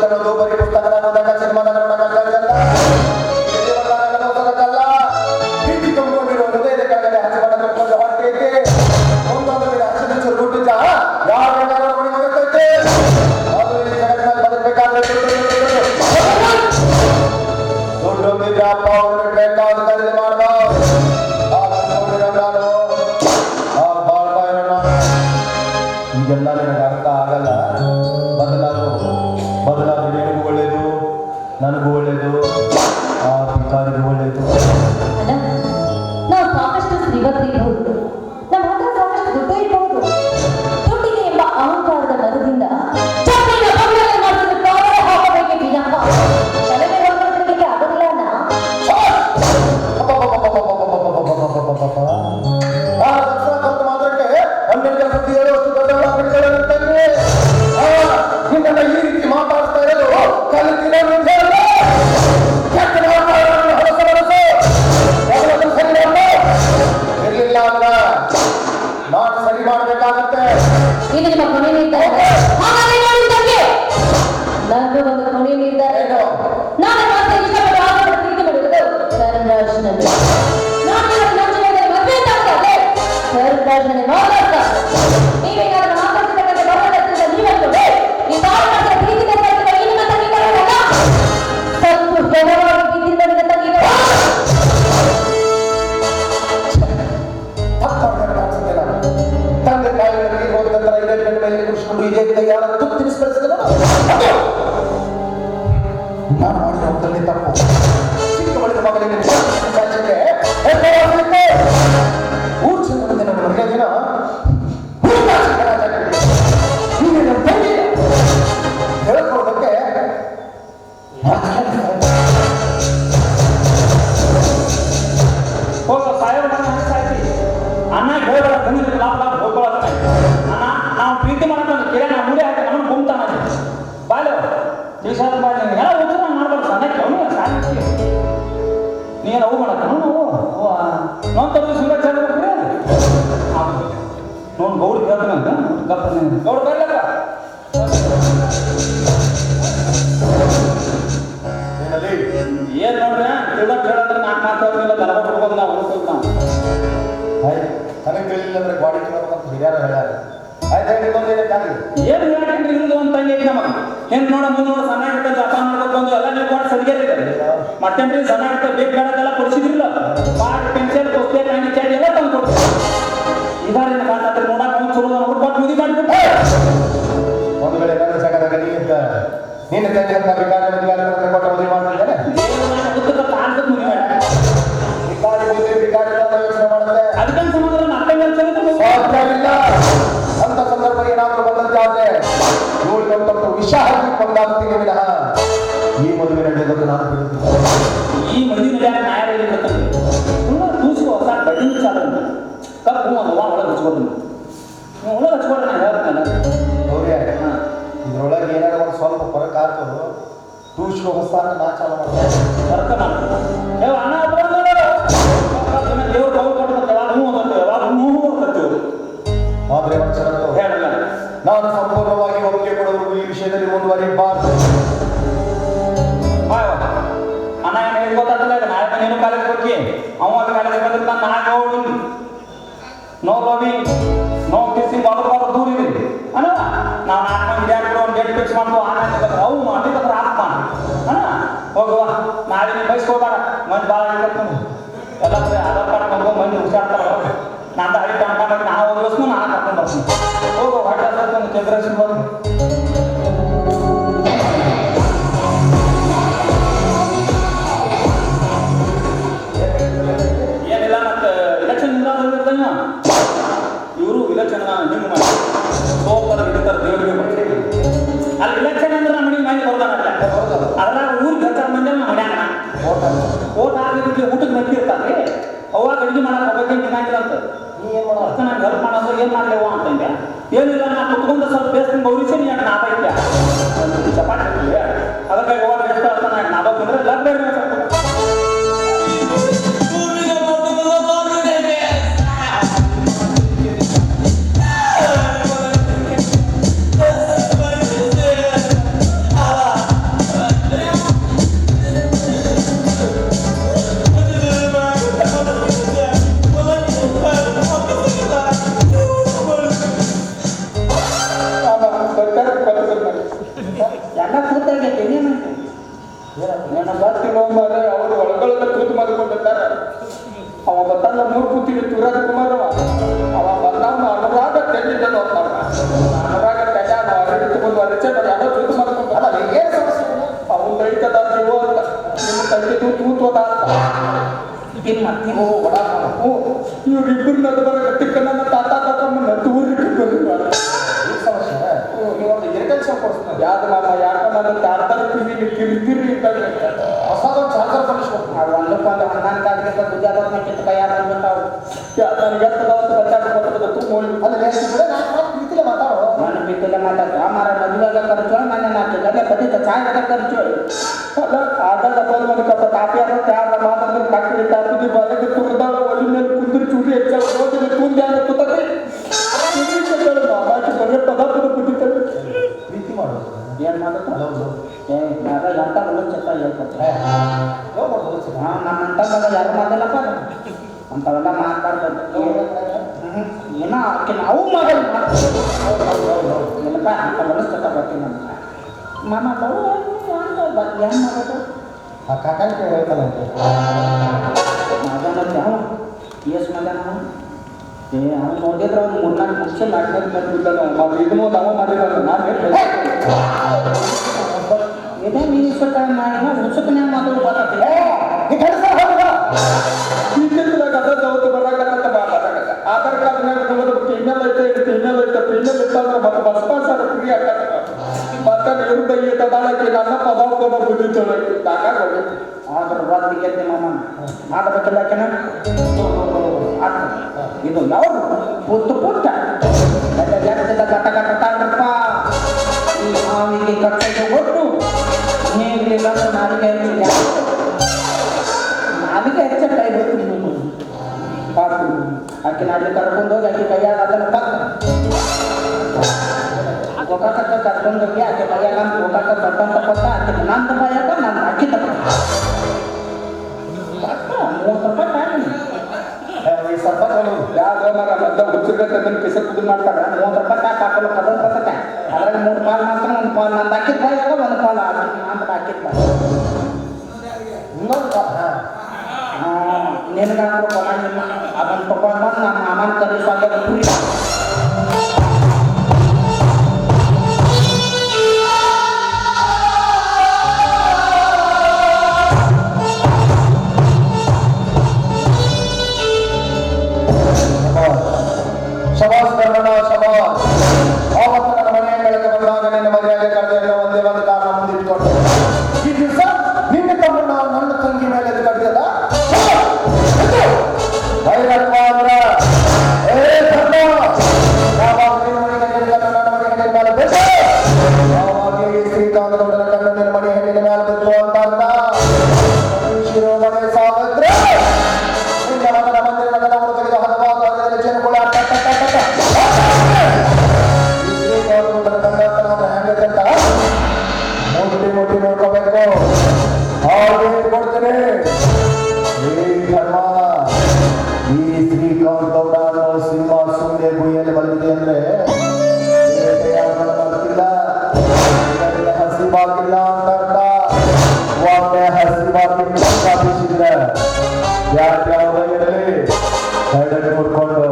ಅನ್ನೋದು ಬರೀ ಪುಸ್ತಕದ ನೋಡಕ ಸಿನಿಮಾದ ನೋಡಕಲ್ಲ, ಪ್ರೀತಿ ತುಂಬಿಕೊಂಡಿರೋ ಹೃದಯದ ಕೆಳಗಡೆ ಹಸಿಮನ ತುಂಬಿಕೊಂಡು ಹೊರಟೈತೆ. ಒಂದೊಂದು ದಿನ ಹಸಿರು ರೂಟಿಂದ ಯಾವ ಮಣಿ ಹೋಗತೈತೆ. ಅದು ಈ ಜಗತ್ತಿನಲ್ಲಿ ಬದುಕಬೇಕಾದ್ರೆ ದುಡ್ಡೊಂದಿದ್ರೆ ಅಪ್ಪ ಅವ್ರಿಗೆ ಬೇಕಾದ ಖರೀದಿ ಮಾಡ್ಬೋದು. ಈಗೆಲ್ಲ ನಿನಗೆ ಅರ್ಥ ಆಗಲ್ಲ. ಬದಲಾದ ನಿನಗೂ ಒಳ್ಳೇದು, ನನಗೂ ಒಳ್ಳೇದು, ಆ ಭಿಕಾರಿಗೂ ಒಳ್ಳೇದು. ನಾವು ಸಾಕಷ್ಟು ಶ್ರೀಮಂತರಿರಬಹುದು, ನಮ್ಮ ಹತ್ರ ಸಾಕಷ್ಟು ದುಡ್ಡು ಇರಬಹುದು. ದುಡ್ಡಿಗೆ ಎಂಬ ಅಹಂಕಾರದ ಮರದಿಂದ ಹಾಕಬೇಕೆ ವಿನಃ ತಲೆಗೆ ಹೊರಗೆ ಆಗೋದಿಲ್ಲ. ಈ ರೀತಿ ಮಾತಾಡ್ತಾ ಇರೋದು ಇರ್ಲಿಲ್ಲ ಅಂದ್ರೆ ನಾನು ಸರಿ ಮಾಡ್ಬೇಕಾಗತ್ತೆ. ಇಲ್ಲಿ ನಿಮ್ಮ ಕೊನೆ ನಿರ್ಧಾರ ನನಗೂ ಒಂದು ಕೊನೆ ನಿರ್ಧಾರ. ನಾನು ಮಾತ್ರ ಇಷ್ಟಪಟ್ಟು ಆಗ ಪ್ರೀತಿ ಮಾಡಿರೋದು ಧರ್ಮರಾಜನಲ್ಲಿ. ನಾನು ಮದುವೆ ಆಗ್ತದೆ ಧರ್ಮರಾಜನೇ ಮಾತಾಡ್ತಾ. ನೀವೇನಾದ್ರೂ ಮಾತಾಡ್ತಿರ್ತಕ್ಕಂಥ ಗೌರವದಿಂದ ನೀವಂತೂ ಈ ತಾಯಿ ಮಾತ್ರ ಪ್ರೀತಿ ತಪ್ಪಿದ ಇನ್ನು ತಂಗಿಗಳಲ್ಲ ಸ್ವಲ್ಪ ಜನವಾಗಿ ಪ್ರೀತಿ ಮಾಡಿದ ತಂಗಿಗಳು ತಂದೆ ತಾಯಿಗಳಿಗೆ ಹೋದ ನಂತರ ಇದೇ ಬೆನ್ನ ಮೇಲೆ ಕೂರಿಸಿಕೊಂಡು ಇದೇ ಕೈಯಾರ ತುತ್ತು ತಿನ್ನಿಸ್ಕಳಿಸಿದ ನಾನು ಮಾಡಿದ ತಂದೆ ತಪ್ಪು. ಚಿಕ್ಕ ಬಳಿದ ಮಗಳಿಗೆ ಊರ್ ಚಂದ ನನ್ನ ಮನೆಯ ದಿನ ಹೇಳ್ಕೊಡೋದಕ್ಕೆ ಹೋಗೋ ಸಾಯೋ ಸಾಯ್ತಿ ಅನ್ನ ಹೇಳ್ಬೇಡ ಬಂದಿದ್ರೆ ಲಾಭ ಹೋಗ್ಕೊಳ್ಳೋದ ಅನ್ನ ನಾವು ಪ್ರೀತಿ ಮಾಡೋದು ಕೇಳ ನಾವು ಮುಂದೆ ಹಾಕಿ ನಮ್ಮನ್ನು ಗುಮ್ತಾನ ಬಾಯ್ಲು ದಿವಸ ಬಾಯ್ ಎಲ್ಲ ಉತ್ತರ ಮಾಡ್ಬಾರ್ದು ಅನ್ನಕ್ಕೆ ಅವನು ಸಾಕಿ ನೀನು ಅವು ಮಾಡಕ್ಕ ನಾವು ನಾವು ತರೋದು ಸುಮ್ಮನೆ ಚಂದ ಬರ್ತೀರಿ ನೋಡು ಗೌಡ್ ಕೇಳ್ತಾನಂತ ಗಪ್ಪ ಗೌಡ್ ಬರ್ಲಕ್ಕ ಏನ್ ನೋಡ್ರಿ ತಿಳ್ದಕ್ ಹೇಳಿದ್ರೆ ನಾಲ್ಕು ಮಾತಾಡ್ತಿಲ್ಲ ತಲಬ ಬಿಡ್ಬೋದು ನಾವು ಉಳ್ಕೋದು ನಾವು ನನಗೆ ತಿಳಿಲಿಲ್ಲ ಅಂದ್ರೆ ಗಾಡಿ ತಿನ್ನಬೇಕಂತ ಹಿರಿಯರು ಹೇಳ್ಯಾರ. ಏನು ಹೇಳ್ತೀನಿ ಇರುದು ಅಂತ ತಂಗಿ ನಮಗೆ ಹೆಂಗ್ ನೋಡ ಮುಂದೆ ನೋಡ ಸಣ್ಣ ಇರ್ತದೆ ಅಪ್ಪ ಮಾಡ್ಕೊಂಡು ಬಂದು ಎಲ್ಲ ನೀವು ಕೊಟ್ಟು ಸರಿಗೇರಿದ್ದಾರೆ ಮತ್ತೇನ್ರಿ ಸಣ್ಣ ಇರ್ತದೆ ಬೇಕು ಬೇಡದೆಲ್ಲ ಕೊಡಿಸಿದ್ರಿಲ್ಲ ಪಾಟ್ ಪೆನ್ಸಿಲ್ ಪುಸ್ತಕ ಕಾಣಿ ಚಾಡಿ ಎಲ್ಲ ತಂದು ಕೊಡ್ತೀವಿ ಇದಾರಿನ ಕಾಣ್ತಾರೆ ನೋಡಕ್ ಒಂದು ಚಲೋ ನೋಡ್ಬಿಟ್ಟು ಕೊಟ್ಟು ಮುದಿ ಮಾಡಿಬಿಟ್ಟು ಒಂದು ವೇಳೆ ನನ್ನ ಜಗದಾಗ ನೀನು ತಂದೆ ಅಂತ ಬೇಕಾದ್ರೆ ಮದುವೆ ಕೊಟ್ಟು ಮದುವೆ ಮಾಡ್ತಿದ್ದೇನೆ ಕಾಣ್ತದೆ ಮುದಿ ಮಾಡಿ ಭಿಕಾರಿ ಯೋಚನೆ ಮಾಡ್ತಾರೆ. ಅದಕ್ಕಂತ ಸಮಾಧಾನ ಸಾಧ್ಯವಿಲ್ಲ. ಅಂತ ಸಂದರ್ಭ ಏನಾದರೂ ಬಂದಂತಾದ್ರೆ ಇವಳು ತೊಟ್ಟು ವಿಷ ಹಾಕಿ ಕೊಂದಾಗ್ತೀನಿ ವಿನಃ ಈ ಮದುವೆ ನಡೆಯೋದಕ್ಕೆ ನಾನು ಬಿಡುತ್ತಿದ್ದೆ. ಈ ಮದುವೆ ನಡೆಯಾಕ ನ್ಯಾಯ ಇರ್ತದೆ ತೂಸ್ಕೋ ಹೊಸ ಬಡ್ಡಿ ಚಾಲ ಕಪ್ಪು ಒಂದು ಒಳಗೆ ಹಚ್ಕೊಡ್ತೀನಿ ಒಳಗೆ ಹಚ್ಕೊಡ್ರಿ ನಾನು ಹೇಳ್ತೀನಿ ಗೌರಿ ಇದ್ರೊಳಗೆ ಏನಾದ್ರು ಒಂದು ಸ್ವಲ್ಪ ಹೊರಗೆ ಹಾಕೋದು ಟೂಸ್ಕೋ ಹೊಸ ನಾ ಚಾಲ ಮಾಡ್ತಾರೆ ಅರ್ಥ ಮಾಡ್ತೀನಿ ಅಣ್ಣ ದೇವ್ರು ಕೌಲ್ ಕೊಟ್ಟು ಯಾವಾಗ ಹೂ ಅಂತೇವೆ ಯಾವಾಗ ಹೂ ಅಂತೇವೆ ಆದ್ರೆ ಒಂದು ಹೇಳಲ್ಲ ನಾನು ಸಂಪೂರ್ಣವಾಗಿ ಒಪ್ಪಿಗೆ ಕೊಡೋರು ಈ ವಿಷಯದಲ್ಲಿ ಮುಂದುವರಿಬಾರ್ದು. ಅಣ್ಣ ಏನು ಹೇಳಿ ಗೊತ್ತಾಗ್ತಲ್ಲ ನಾಳೆ ನೀನು ಕಾಲೇಜ್ ಹೋಗಿ ಅವ ಕಾಲೇಜ್ ಬಂದ್ರೆ ನಾನು ನಾಳೆ ಹೋಗಿ ನೋ ರವಿ ನೋ ಕಿಸಿ ಬಾಬು ದೂರ ಇದೆ ಅಣ್ಣ ನಾವು ನಾಲ್ಕು ಮಂದಿ ಹಿಡಿಯಾಕ್ಬಿಡು ಒಂದು ಡೇಟ್ ಫಿಕ್ಸ್ ಮಾಡ್ತು ಆಮೇಲೆ ಅವು ಮಾಡಿದ್ರೆ ಆತ್ಮ ಅಣ್ಣ ಹೋಗುವ ನಾಳೆ ನೀವು ಬಯಸ್ಕೋಬೇಡ ಮಂದಿ ಭಾಳ ಹಿಡ್ಕೊಂಡು ಎಲ್ಲ ಆಧಾರ್ ಕಾರ್ಡ್ ಬಂದು ಮಂದಿ ಹುಷಾರ್ತಾರ ನಾನು ಹಳಿ ಅನ್ಕೊಂಡು ನಾನು ಹೋಗಿಸ್ನು ನಾನು ಕರ್ಕೊಂಡು ಬರ್ತೀನಿ ಹೋಗು ಹೊಟ್ಟೆ ಒಂದು ಚಂದ್ರೇಶನ್ ಬಂದು ಏನಿಲ್ಲ ಮತ್ತೆ ಇಲೆಕ್ಷನ್ ಇರ್ತಾನ ಇವರು ಇಲೆಕ್ಷನ್ ಹಿಂಗೆ ಮಾಡಿ ಸೋಪರ ಹಿಡಿತಾರೆ ದೇವರಿಗೆ ಅಲ್ಲಿ ಇಲೆಕ್ಷನ್ ಅಂದ್ರೆ ನಮ್ಮ ಮನೆಗೆ ಮಂದಿ ಬರ್ತಾನಲ್ಲ ಅದ್ರಾಗ ಊರಿಗೆ ಹತ್ತಾರ ಮಂದಿ ಮಾಡ್ಯಾನ ಓಟ್ ಹಾಕಿ ಊಟಕ್ಕೆ ಬಂದಿರ್ತಾರೆ ಅವಾಗ ಅಡುಗೆ ಮಾಡಕ್ಕೆ ಹೋಗ್ಬೇಕಂತ ತಿನ್ನಂಗಿಲ್ಲ ಅಂತ ನೀ ಏನು ಮಾಡೋ ಅರ್ಥ ನಂಗೆ ಹೆಲ್ಪ್ ಮಾಡೋದು ಏನು ಮಾಡಲೇವ ಅಂತಂದೆ ಏನಿಲ್ಲ ನಾ ಕುತ್ಕೊಂಡು ಸ್ವಲ್ಪ ಬೇಸ್ಕೊಂಡು ಗೌರಿಸಿ ನೀನು ನಾಪ ಇದ್ದೆ ಚಪಾತಿ ಅದಕ್ಕಾಗಿ ಹೋಗಿ ಬೇಸ್ತ ಅರ್ಥ ನಾನು ನಾಪ ಬಂದರೆ ಲಗ್ ಬೇಡ ಎಲ್ಲ ಕೂತಾಗೈತೆ ನೀನು ನನ್ನ ಗೊತ್ತಿರೋ ಮಾರೆ ಅವರು ಒಳಗೊಳಗ ತೂತು ಮಾಡ್ಕೊಂಡಿರ್ತಾರೆ. ಅವ ಬತ್ತಲ್ಲ ಮೂರು ಕೂತಿಗೆ ತುರಾಜ್ ಕುಮಾರ್ ಅವ ಬಂದವನು ಅನುರಾಗ ತೆಗೆದ ಅನುರಾಗ ತೆಗ ತಗೊಂಡು ಅರಚೆ ಯಾರೋ ತೂತು ಮಾಡ್ಕೊಂಡ ಏನು ಸಮಸ್ಯೆ ಇಲ್ಲ? ಅವನು ರೈತದ ಜೀವ ಅಂತ ನಿಮ್ಮ ತಂಗಿದು ತೂತೋದ ಅಂತ ಇವ್ರಿಬ್ಬರು ನದ್ದು ಬರೋ ಗಟ್ಟಿಕ್ಕ ನನ್ನ ತಾತ ತಮ್ಮ ನದ್ದು ಊರಿಗೆ ಬಂದಿದ್ದಾರೆ. ಈ ಸಮಸ್ಯೆ ನೀವೊಂದು ಇರಿಗೇಷನ್ ಕೊಡಿಸ್ತಾರೆ. ಯಾವ್ದು ಮಾಮ ಯಾಕ ನನ್ನ ತಾರ್ತಾರ ಕಿವಿಗೆ ಕಿರಿಕಿರಿ ಇದ್ದಂಗೆ ಹೊಸದೊಂದು ಚಾರ್ಜರ್ ಕೊಡಿಸ್ಬೇಕು. ಒಂದಕ್ಕೊಂದು ಹನ್ನೊಂದು ಕಾಲಕ್ಕೆ ಬುದ್ಧಾದವ್ರನ್ನ ಕಿತ್ತ ಕೈ ಆಗ್ಬಿಟ್ಟಾವು ನನಗೆ ಎತ್ತದವತ್ತು ಬಚ್ಚಾಡ್ಕೊಟ್ಟದ್ದು ತುಂಬ ಅಲ್ಲಿ ವೇಸ್ಟ್ ಬಿಡ ನಾನು ಪ್ರೀತಿಲೆ ಮಾತಾಡೋ. ನನ್ನ ಬಿತ್ತಲೆ ಮಾತಾಡ್ತು ಮಾರ ಮದುವೆಗ ಖರ್ಚು ನನ್ನ ನಾಲ್ಕು ಗಂಟೆ ಬದಿತ ಚಾಯದ ಖರ್ಚು ಅಲ್ಲ ಆದಾಗ ಒಂದು ಕಪ್ಪ ಕಾಫಿ ಆದ ತ್ಯಾಗ ಮಾತಾಡಿದ್ರೆ ಕಾಕಿ ತಾಪಿದಿ ಬಲಕ್ಕೆ ತುರ್ದಾಳ ಒಲಿ ಮೇಲೆ ಕುಂದ್ರಿ ಚೂರಿ ಹೆಚ್ಚಾಗ ಹೋಗಿ ಕುಂದಿ ಆಗ ತುತ್ತತಿ ಮಾಮಾಟಿ ಬರೀ ಪದಾರ್ಥದ ಬುದ್ಧಿತಾರೆ ಪ್ರೀತಿ ಮಾಡೋದು ಏನು ಮಾಡೋದು ನಾಗ ಎಂತ ಮುಂಚೆ ಹೇಳ್ಕೊಡ್ತಾರೆ ನಮ್ಮಂತ ಯಾರು ಮಾತಲ್ಲಪ್ಪ ಅಂಥವೆಲ್ಲ ಮಾತಾಡ್ಬೇಕು ಏನೋ ಆಕೆ ನಾವು ಮಾಡೋದು ಏನಪ್ಪ ಅಂತ ಮನಸ್ಸತ್ತ ಬರ್ತೀನಿ ನಮ್ಗೆ ಮಾಮ ಏನು ಮಾಡೋದು ಆ ಕಾಕಾಯಿ ಹೇಳ್ತಾನಂತೆ ಮಗನ ಯಾವ ಎಷ್ಟು ಮಗ ನಾವು ಅವ್ನು ನೋಡಿದ್ರೆ ಅವ್ನು ಮೂರ್ನಾಲ್ಕು ಮುಖ್ಯ ನಾಲ್ಕು ಮಾಡಿಬಿಡ್ತಾನೆ ಇದನ್ನು ನಾವು ಮಾಡಿರೋದು ನಾನು ಇದೇ ನೀನು ಇಷ್ಟಕ್ಕೆ ನಾನು ಹುಸುಕನ್ಯಾಗ ಮಾತಾಡೋ ಮಾತಾಡ್ತೀನಿ ಇದ್ದಿದ್ರಾಗ ಅದ ಅವತ್ತು ಬರಾಕತ್ತ ಮಾತಾಡಕ ಆಧಾರ್ ಕಾರ್ಡ್ನಾಗ ನಮ್ಮದು ಇನ್ನೆಲ್ಲ ಐತೆ ಇನ್ನೆಲ್ಲ ಇತ್ತಂದ್ರೆ ಮತ್ತೆ ಬಸ್ ಪಾಸ್ ಆದ ಫ್ರೀ ಆಗ್ತದೆ ಮತ್ತೆ ಇವ್ರ ಇಟ್ಟದಾಳಕ್ಕೆ ನನ್ನ ಪದಾರ್ಥದ ಬುದ್ಧಿ ತೊಳಕ್ಕೆ ಸಾಕಾಗ ಆದ್ರೆ ರಾತ್ರಿಗೆ ಮಾಮ ಮಾಡಬೇಕಲ್ಲ ಕೆನ ಇದು ಯಾವುದು ಪುಟ್ಟ ಜಾಗದಿಂದ ಕಟ್ಟ ಈ ಹಾವಿಗೆ ಕಟ್ಟಕ್ಕೆ ಕೊಟ್ಟು ನೀರಿಗೆ ಬಂದು ನಾಲಿಗೆ ಹೆಚ್ಚ ಕೈ ಬರ್ತೀನಿ ಆಕೆ ನಾಲ್ಕು ಕರ್ಕೊಂಡು ಹೋಗಿ ಆಕೆ ಕೈಯಾಗ ಅದನ್ನು ಗೋಕಾಕ ಕರ್ಕೊಂಡು ಹೋಗಿ ಆಕೆ ಕೈಯಾಗ ಗೋಕಾಕ ಬರ್ತಂತ ಕೊಟ್ಟ ಆಕೆ ನಂತ ಬಾಯಾಗ ನಾನು ಅಕ್ಕಿ ತಪ್ಪ 3 ರೂಪಾಯಿ ಈ ಸರ್ಪಗಳು ಯಾವ್ದು ಮರ ಮದ್ದ ಹುಚ್ಚುಗತ್ತೆ ಅದನ್ನು ಕಿಸಕ್ಕೆ ಮಾಡ್ತಾರೆ 3 ರೂಪಾಯಿ ಹಾಕಲು ಅದನ್ನು ಬರ್ತತೆ ಅದ್ರಾಗ 3 ಪಾಲು ಮಾತ್ರ 1 ಪಾಲು ನಂದು ಹಾಕಿದ ಬಾಯಾಗ 1 ಪಾಲು ನಂದು ಹಾಕಿದ ಬಾಯ ಇನ್ನೊಂದು ನಿನಗಾದ್ರೂ ಕೊಡಂಗಿಲ್ಲ ಅದನ್ನು ತಗೊಂಡು ಬಂದು ನಮ್ಮ ಮಾಮನ ಕಲಿಸುವಾಗ ಕುರಿ ಶಬಾಸ್ ಕರ್ಮಣ ಶಬಾಸ್ ಆವತ್ತು ನನ್ನ ಮನೆಯ ಕೆಳಗೆ ಬಂದಾಗ ನಿನ್ನ ಮದುವೆಗೆ ಕರೆದ ಒಂದೇ ಒಂದು ಕಾರಣ ಮುಂದಿಟ್ಕೊಂಡು ಈ ದಿವಸ ನಿನ್ನ ತಮ್ಮಣ್ಣ ನನ್ನ ತಂಗಿ ಮೇಲೆ ಕರೆದಿಲ್ಲ ಭೈರತ್ವಾದ್ರ ಯಾವಾಗ ನಿನ್ನ ಮನೆಗೆ ಹೆಣ್ಣಿನ ನನ್ನ ಮನೆ ಹೆಣ್ಣಿನ ಮೇಲೆ ಬೇಕು ಯಾವಾಗ ಈ ಶ್ರೀಕಾಂತಗೌಡನ ಕಣ್ಣು ನಿನ್ನ ಮನೆ ಹೆಣ್ಣಿನ ಮೇಲೆ ಬೇಕು ಅಂತ ಶಿರೋಮಣಿ ಸಾಗದ್ರೆ ನಿನ್ನ ಮಗನ ಮಂದಿರ ಮಗನವರು ತೆಗೆದು ಹಲವಾರು ಕಾರ್ಯದಲ್ಲಿ ಜನಗಳು ಮುಟ್ಟಿ ನೋಡ್ಕೋಬೇಕು ಹಾಗೆ ಕೊಡ್ತೀನಿ ಈ ಧರ್ಮ ಈ ಶ್ರೀಕಾಂತ್ ಗೌಡ ಅನ್ನೋ ಸಿನಿಮಾ ಸುಮ್ಮನೆ ಗುಯ್ಯಲ್ಲಿ ಬಂದಿದೆ ಅಂದ್ರೆ ಬರ್ತಿಲ್ಲ ಹಸಿವಾಗಿಲ್ಲ ಅಂತ ಅರ್ಥ ಒಮ್ಮೆ ಹಸಿವಾಗಿ ಸ್ಥಾಪಿಸಿದ್ರೆ ಯಾವ್ಯಾವ ಇರಲಿ ಕೈಯಲ್ಲಿ ಕೊಡ್ಕೊಂಡು